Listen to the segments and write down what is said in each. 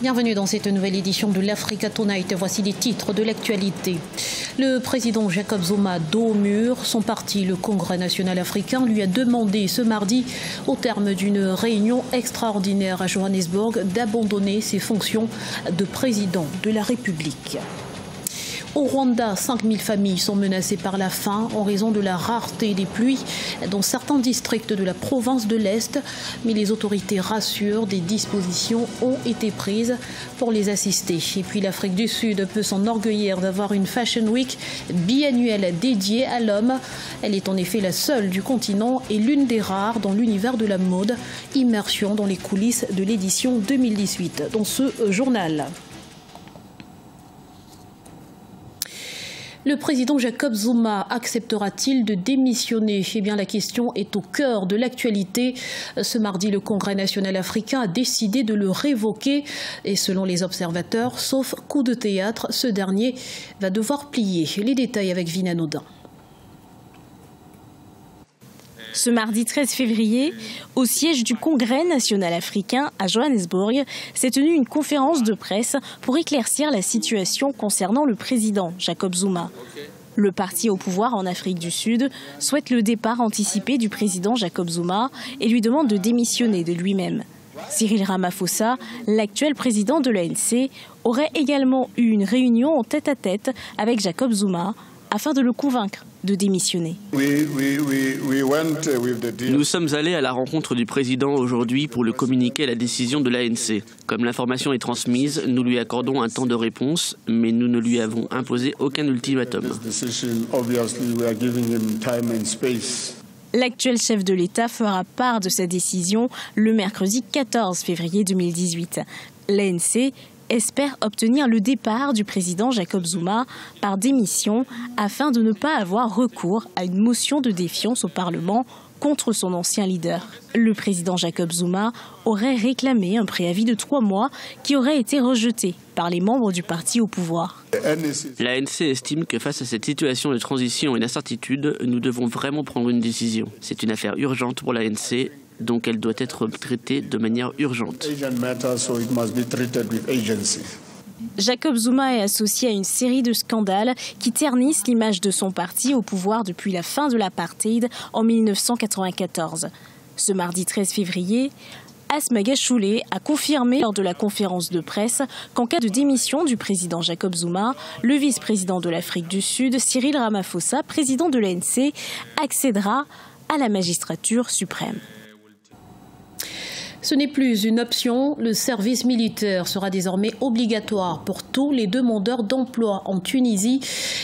Bienvenue dans cette nouvelle édition de l'Africa Tonight. Voici les titres de l'actualité. Le président Jacob Zuma, dos au mur, son parti, le Congrès national africain, lui a demandé ce mardi, au terme d'une réunion extraordinaire à Johannesburg, d'abandonner ses fonctions de président de la République. Au Rwanda, 5000 familles sont menacées par la faim en raison de la rareté des pluies dans certains districts de la province de l'Est. Mais les autorités rassurent, des dispositions ont été prises pour les assister. Et puis l'Afrique du Sud peut s'enorgueillir d'avoir une Fashion Week biannuelle dédiée à l'homme. Elle est en effet la seule du continent et l'une des rares dans l'univers de la mode. Immersion dans les coulisses de l'édition 2018 dans ce journal. Le président Jacob Zuma acceptera-t-il de démissionner? Eh bien, la question est au cœur de l'actualité. Ce mardi, le Congrès national africain a décidé de le révoquer. Et selon les observateurs, sauf coup de théâtre, ce dernier va devoir plier. Les détails avec Vina Nodin. Ce mardi 13 février, au siège du Congrès national africain à Johannesburg, s'est tenue une conférence de presse pour éclaircir la situation concernant le président Jacob Zuma. Le parti au pouvoir en Afrique du Sud souhaite le départ anticipé du président Jacob Zuma et lui demande de démissionner de lui-même. Cyril Ramaphosa, l'actuel président de l'ANC, aurait également eu une réunion en tête-à-tête avec Jacob Zuma afin de le convaincre de démissionner. Nous sommes allés à la rencontre du président aujourd'hui pour le communiquer à la décision de l'ANC. Comme l'information est transmise, nous lui accordons un temps de réponse, mais nous ne lui avons imposé aucun ultimatum. L'actuel chef de l'État fera part de sa décision le mercredi 14 février 2018. L'ANC espère obtenir le départ du président Jacob Zuma par démission afin de ne pas avoir recours à une motion de défiance au Parlement contre son ancien leader. Le président Jacob Zuma aurait réclamé un préavis de 3 mois qui aurait été rejeté par les membres du parti au pouvoir. L'ANC estime que face à cette situation de transition et d'incertitude, nous devons vraiment prendre une décision. C'est une affaire urgente pour l'ANC, donc elle doit être traitée de manière urgente. Jacob Zuma est associé à une série de scandales qui ternissent l'image de son parti au pouvoir depuis la fin de l'apartheid en 1994. Ce mardi 13 février, Asma Gachoulé a confirmé lors de la conférence de presse qu'en cas de démission du président Jacob Zuma, le vice-président de l'Afrique du Sud, Cyril Ramaphosa, président de l'ANC, accédera à la magistrature suprême. Ce n'est plus une option, le service militaire sera désormais obligatoire pour tous les demandeurs d'emploi en Tunisie.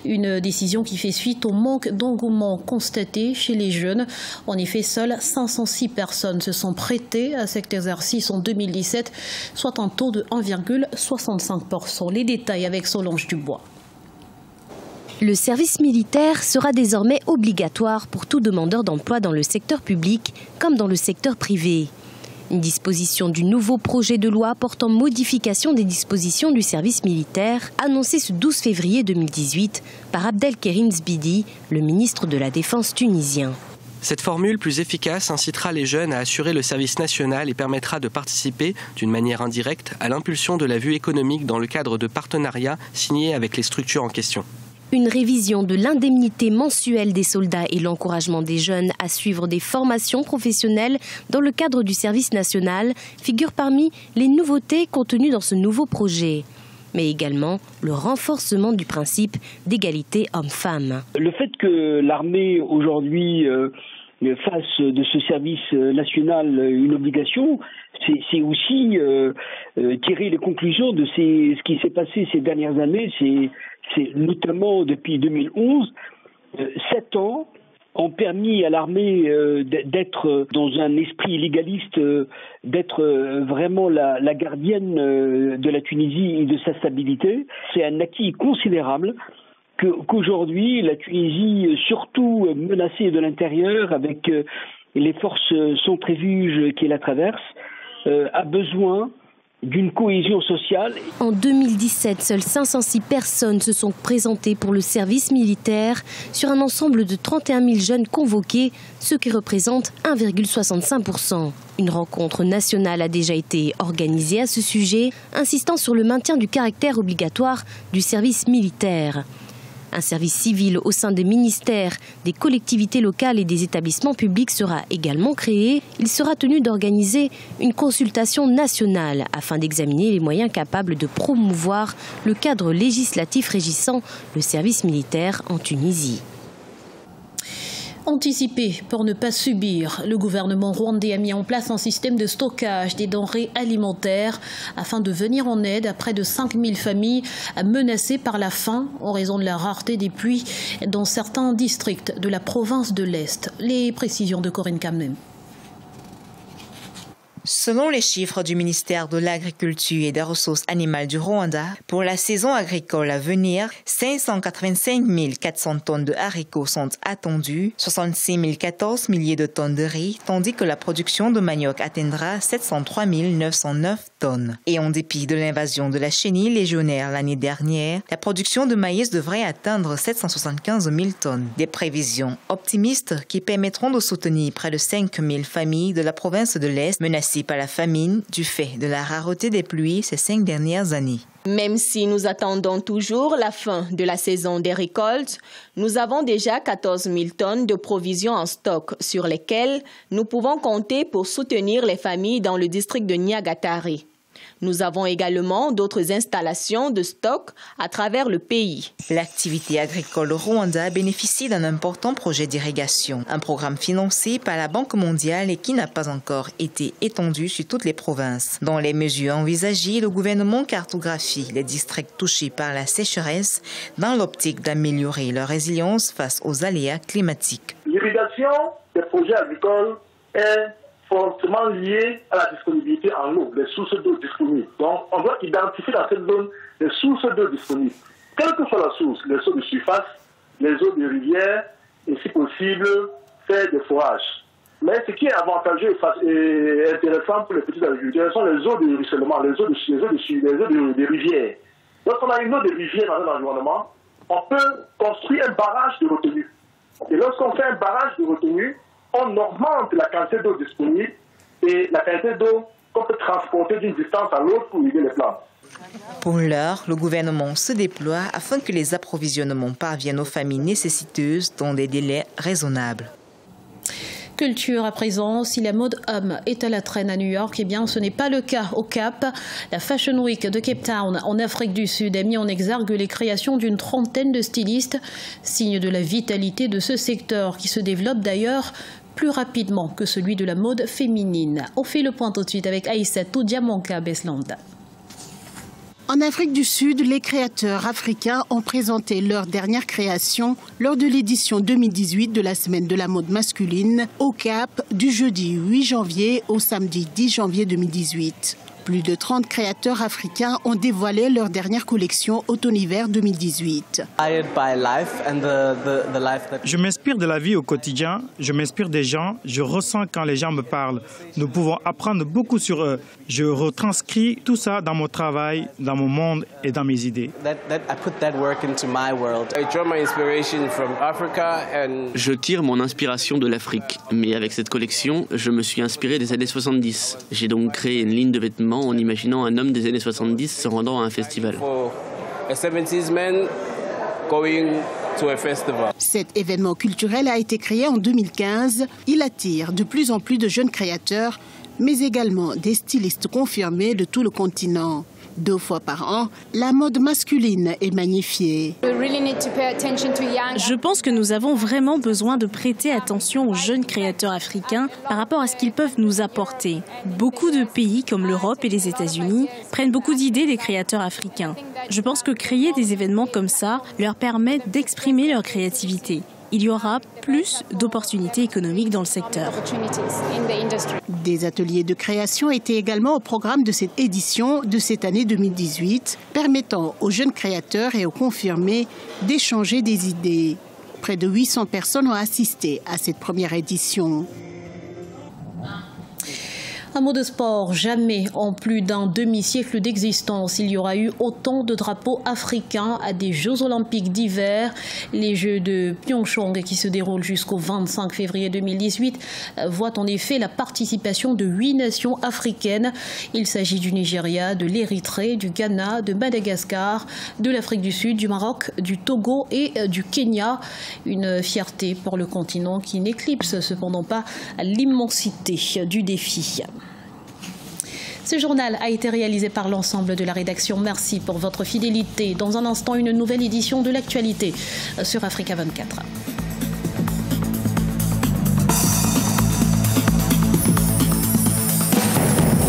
Une décision qui fait suite au manque d'engouement constaté chez les jeunes. En effet, seules 506 personnes se sont prêtées à cet exercice en 2017, soit un taux de 1,65%. Les détails avec Solange Dubois. Le service militaire sera désormais obligatoire pour tout demandeur d'emploi dans le secteur public comme dans le secteur privé. Une disposition du nouveau projet de loi portant modification des dispositions du service militaire, annoncée ce 12 février 2018 par Abdelkerim Zbidi, le ministre de la Défense tunisien. Cette formule plus efficace incitera les jeunes à assurer le service national et permettra de participer, d'une manière indirecte, à l'impulsion de la vue économique dans le cadre de partenariats signés avec les structures en question. Une révision de l'indemnité mensuelle des soldats et l'encouragement des jeunes à suivre des formations professionnelles dans le cadre du service national figurent parmi les nouveautés contenues dans ce nouveau projet. Mais également le renforcement du principe d'égalité homme-femme. Le fait que l'armée aujourd'hui fasse de ce service national une obligation, c'est aussi tirer les conclusions de ce qui s'est passé ces dernières années. C'est notamment depuis 2011, 7 ans ont permis à l'armée d'être dans un esprit légaliste, d'être vraiment la gardienne de la Tunisie et de sa stabilité. C'est un acquis considérable qu'aujourd'hui la Tunisie, surtout menacée de l'intérieur avec les forces centrifuges qui la traversent, a besoin d'une cohésion sociale. En 2017, seules 506 personnes se sont présentées pour le service militaire sur un ensemble de 31 000 jeunes convoqués, ce qui représente 1,65%. Une rencontre nationale a déjà été organisée à ce sujet, insistant sur le maintien du caractère obligatoire du service militaire. Un service civil au sein des ministères, des collectivités locales et des établissements publics sera également créé. Il sera tenu d'organiser une consultation nationale afin d'examiner les moyens capables de promouvoir le cadre législatif régissant le service militaire en Tunisie. Anticipé pour ne pas subir, le gouvernement rwandais a mis en place un système de stockage des denrées alimentaires afin de venir en aide à près de 5000 familles menacées par la faim en raison de la rareté des pluies dans certains districts de la province de l'Est. Les précisions de Corinne Kamnem. Selon les chiffres du ministère de l'Agriculture et des Ressources animales du Rwanda, pour la saison agricole à venir, 585 400 tonnes de haricots sont attendues, 66 014 milliers de tonnes de riz, tandis que la production de manioc atteindra 703 909 tonnes. Et en dépit de l'invasion de la chenille légionnaire l'année dernière, la production de maïs devrait atteindre 775 000 tonnes. Des prévisions optimistes qui permettront de soutenir près de 5 000 familles de la province de l'Est menacées par la famine du fait de la rareté des pluies ces 5 dernières années. Même si nous attendons toujours la fin de la saison des récoltes, nous avons déjà 14 000 tonnes de provisions en stock sur lesquelles nous pouvons compter pour soutenir les familles dans le district de Nyagatare. Nous avons également d'autres installations de stock à travers le pays. L'activité agricole au Rwanda bénéficie d'un important projet d'irrigation, un programme financé par la Banque mondiale et qui n'a pas encore été étendu sur toutes les provinces. Dans les mesures envisagées, le gouvernement cartographie les districts touchés par la sécheresse dans l'optique d'améliorer leur résilience face aux aléas climatiques. L'irrigation des projets agricoles est fortement lié à la disponibilité en eau, les sources d'eau disponibles. Donc, on doit identifier dans cette zone les sources d'eau disponibles. Quelle que soit la source, les eaux de surface, les eaux de rivière, et si possible, faire des forages. Mais ce qui est avantageux et intéressant pour les petits agriculteurs sont les eaux de ruissellement, les eaux de rivière. Lorsqu'on a une eau de rivière dans un environnement, on peut construire un barrage de retenue. Et lorsqu'on fait un barrage de retenue, on augmente la quantité d'eau disponible et la quantité d'eau qu'on peut transporter d'une distance à l'autre pour irriguer les plantes. Pour l'heure, le gouvernement se déploie afin que les approvisionnements parviennent aux familles nécessiteuses dans des délais raisonnables. Culture à présent, si la mode homme est à la traîne à New York, eh bien ce n'est pas le cas au Cap. La Fashion Week de Cape Town en Afrique du Sud a mis en exergue les créations d'une trentaine de stylistes, signe de la vitalité de ce secteur qui se développe d'ailleurs plus rapidement que celui de la mode féminine. On fait le point tout de suite avec Aïssatou Diamanka Besland. En Afrique du Sud, les créateurs africains ont présenté leur dernière création lors de l'édition 2018 de la Semaine de la mode masculine au Cap du jeudi 8 janvier au samedi 10 janvier 2018. Plus de 30 créateurs africains ont dévoilé leur dernière collection automne-hiver 2018. Je m'inspire de la vie au quotidien, je m'inspire des gens, je ressens quand les gens me parlent. Nous pouvons apprendre beaucoup sur eux. Je retranscris tout ça dans mon travail, dans mon monde et dans mes idées. Je tire mon inspiration de l'Afrique, mais avec cette collection, je me suis inspiré des années 70. J'ai donc créé une ligne de vêtements en imaginant un homme des années 70 se rendant à un festival. Cet événement culturel a été créé en 2015. Il attire de plus en plus de jeunes créateurs, mais également des stylistes confirmés de tout le continent. 2 fois par an, la mode masculine est magnifiée. Je pense que nous avons vraiment besoin de prêter attention aux jeunes créateurs africains par rapport à ce qu'ils peuvent nous apporter. Beaucoup de pays comme l'Europe et les États-Unis prennent beaucoup d'idées des créateurs africains. Je pense que créer des événements comme ça leur permet d'exprimer leur créativité. Il y aura plus d'opportunités économiques dans le secteur. Des ateliers de création étaient également au programme de cette édition de cette année 2018, permettant aux jeunes créateurs et aux confirmés d'échanger des idées. Près de 800 personnes ont assisté à cette première édition. Un mot de sport, jamais en plus d'un demi-siècle d'existence, il y aura eu autant de drapeaux africains à des Jeux olympiques d'hiver. Les Jeux de Pyeongchang qui se déroulent jusqu'au 25 février 2018 voient en effet la participation de 8 nations africaines. Il s'agit du Nigeria, de l'Érythrée, du Ghana, de Madagascar, de l'Afrique du Sud, du Maroc, du Togo et du Kenya. Une fierté pour le continent qui n'éclipse cependant pas l'immensité du défi. Ce journal a été réalisé par l'ensemble de la rédaction. Merci pour votre fidélité. Dans un instant, une nouvelle édition de l'actualité sur Africa 24.